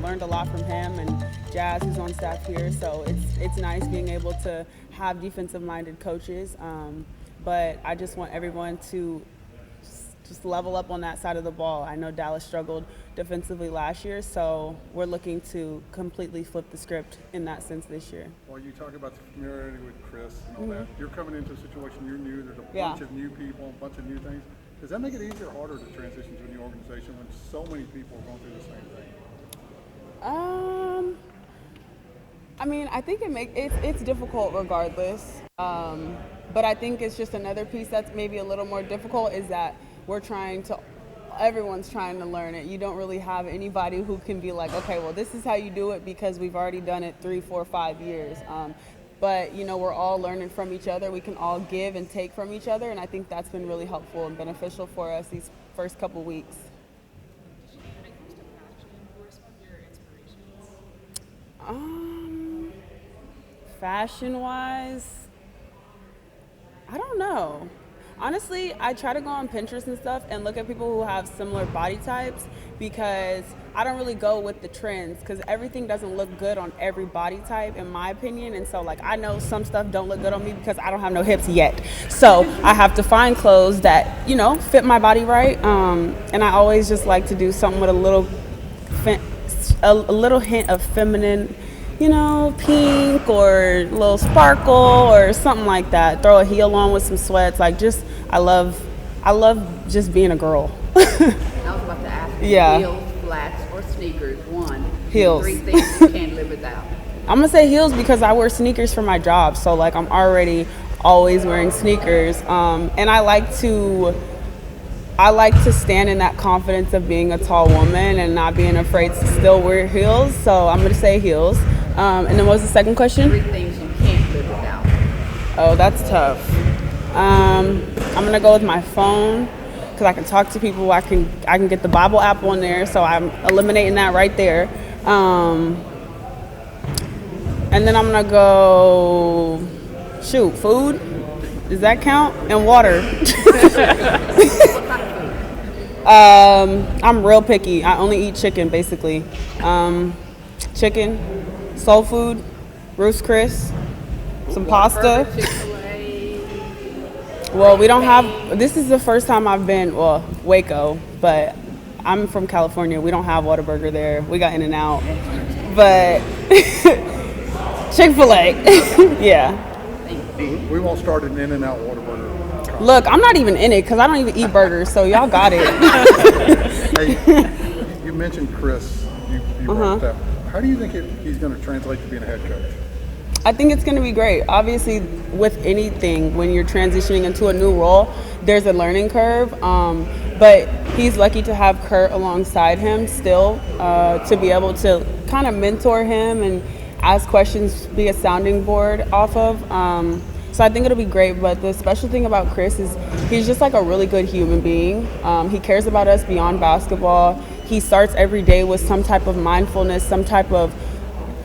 learned a lot from him and Jazz, who's on staff here. So it's nice being able to have defensive-minded coaches. But I just want everyone to just level up on that side of the ball. I know Dallas struggled defensively last year, so we're looking to completely flip the script in that sense this year. Well, you talk about the familiarity with Chris and all that. You're coming into a situation you're new. There's a bunch of new people, a bunch of new things. Does that make it easier or harder to transition to a new organization when so many people are going through the same thing? I mean, I think it's difficult regardless. But I think it's just another piece that's maybe a little more difficult is that everyone's trying to learn it. You don't really have anybody who can be like, okay, well, this is how you do it because we've already done it 3, 4, 5 years. But, we're all learning from each other. We can all give and take from each other. And I think that's been really helpful and beneficial for us these first couple weeks. When it comes to fashion, who are some of your inspirations? Fashion-wise, I don't know. Honestly, I try to go on Pinterest and stuff and look at people who have similar body types because I don't really go with the trends because everything doesn't look good on every body type in my opinion. And so I know some stuff don't look good on me because I don't have no hips yet. So I have to find clothes that, fit my body right. And I always just like to do something with a little hint of feminine, pink or a little sparkle or something like that. Throw a heel on with some sweats. I love just being a girl. I was about to ask you, Yeah. heels, flats, or sneakers, one. Heels. 3 things you can't live without. I'm gonna say heels because I wear sneakers for my job. So I'm already always wearing sneakers. And I like to stand in that confidence of being a tall woman and not being afraid to still wear heels. So I'm gonna say heels. And then what was the second question? 3 things you can't live without. Oh, that's tough. I'm gonna go with my phone because I can talk to people. I can get the Bible app on there, so I'm eliminating that right there. And then I'm gonna go food. Does that count? And water. I'm real picky. I only eat chicken basically. Chicken, soul food, Ruth's Chris, some pasta. Well, we don't have, this is the first time I've been, Waco, but I'm from California. We don't have Whataburger there. We got In-N-Out. But Chick-fil-A, yeah. We won't start an In-N-Out Whataburger. Look, I'm not even in it because I don't even eat burgers, so y'all got it. Hey, you mentioned Chris. You brought that. How do you think he's going to translate to being a head coach? I think it's going to be great. Obviously, with anything, when you're transitioning into a new role, there's a learning curve. But he's lucky to have Kurt alongside him still to be able to kind of mentor him and ask questions, be a sounding board off of. So I think it'll be great. But the special thing about Chris is he's just a really good human being. He cares about us beyond basketball. He starts every day with some type of mindfulness, some type of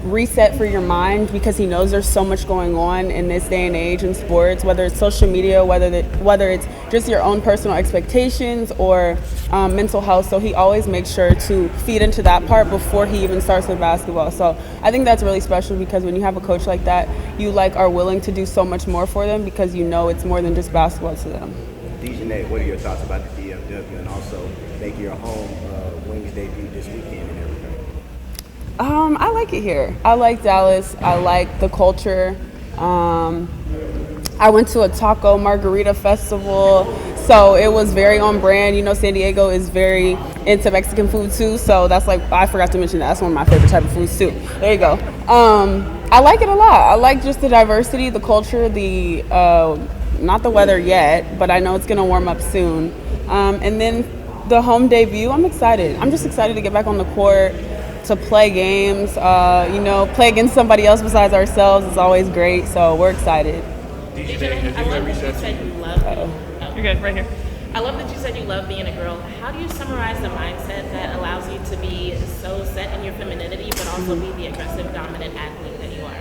reset for your mind because he knows there's so much going on in this day and age in sports, whether it's social media, whether it's just your own personal expectations or mental health. So he always makes sure to feed into that part before he even starts with basketball. So I think that's really special because when you have a coach like that, you are willing to do so much more for them because it's more than just basketball to them. DiJonai, what are your thoughts about the DFW and also making your home Wings debut this weekend and everything? I like it here. I like Dallas. I like the culture. I went to a taco margarita festival, so it was very on brand. San Diego is very into Mexican food too, so that's I forgot to mention that. That's one of my favorite type of foods too. There you go. I like it a lot. I like just the diversity, the culture, not the weather yet, but I know it's gonna warm up soon. And then the home debut, I'm excited. I'm just excited to get back on the court, to play games, play against somebody else besides ourselves is always great, so we're excited. DiJonai, I love that you said you love You're good, right here. I love that you said you love being a girl. How do you summarize the mindset that allows you to be so set in your femininity but also be the aggressive, dominant athlete that you are?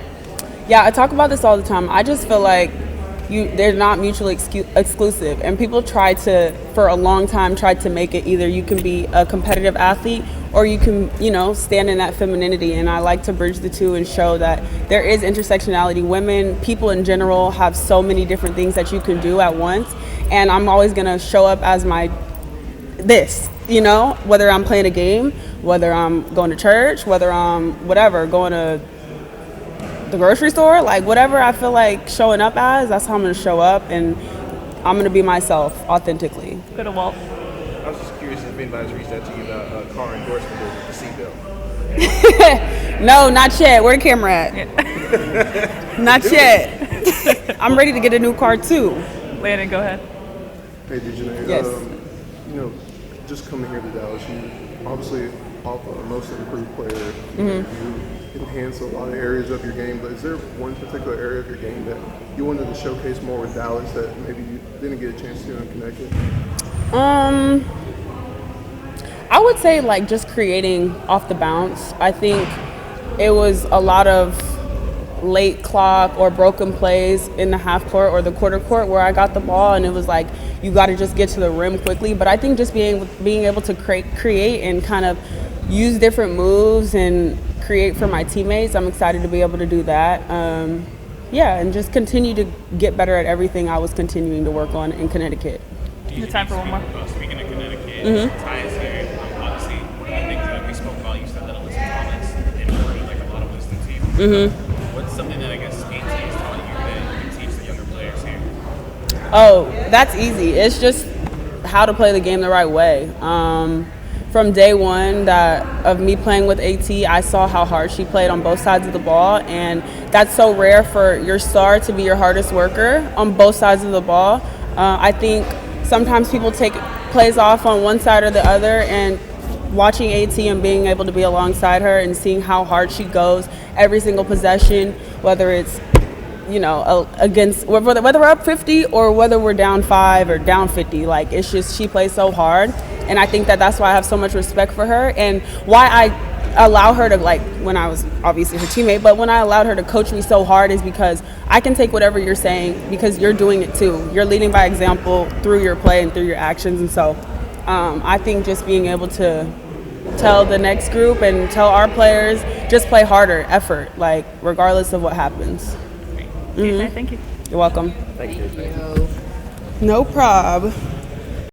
Yeah, I talk about this all the time. I just feel like they're not mutually exclusive, and people for a long time tried to make it either you can be a competitive athlete or you can, stand in that femininity. And I like to bridge the two and show that there is intersectionality. Women, people in general, have so many different things that you can do at once. And I'm always going to show up as whether I'm playing a game, whether I'm going to church, whether I'm going to the grocery store, like whatever I feel like showing up as, that's how I'm going to show up, and I'm going to be myself authentically. Go to Walt. I was just curious if anybody's reached out to you about a car endorsement with the seatbelt. No, not yet. Where the camera at? Not yet. I'm ready to get a new car too. Landon, go ahead. Hey, DiJonai. Yes. Just coming here to Dallas, you obviously off a most improved player. You enhance a lot of areas of your game, but is there one particular area of your game that you wanted to showcase more with Dallas that maybe you didn't get a chance to in Connecticut? I would say just creating off the bounce. I think it was a lot of late clock or broken plays in the half court or the quarter court where I got the ball and it was you got to just get to the rim quickly. But I think just being able to create and kind of use different moves and create for my teammates, I'm excited to be able to do that. And just continue to get better at everything I was continuing to work on in Connecticut. Good time for one more. Speaking of Connecticut, Ty is here. Obviously, one of the things that we spoke about, you said that Alyssa Thomas imported a lot of wisdom to you. What's something that I guess AT is taught you that you can teach the younger players here? Oh, that's easy. It's just how to play the game the right way. From day one of me playing with AT, I saw how hard she played on both sides of the ball, and that's so rare for your star to be your hardest worker on both sides of the ball. I think sometimes people take plays off on one side or the other, and watching AT and being able to be alongside her and seeing how hard she goes every single possession, whether it's against whether we're up 50 or whether we're down 5 or down 50, it's just she plays so hard, and I think that's why I have so much respect for her and why I allow her to when I was obviously her teammate, but when I allowed her to coach me so hard is because I can take whatever you're saying because you're doing it too. You're leading by example through your play and through your actions, and so I think just being able to tell the next group and tell our players just play harder, effort, regardless of what happens. Thank you. You're welcome. Thank you. No prob.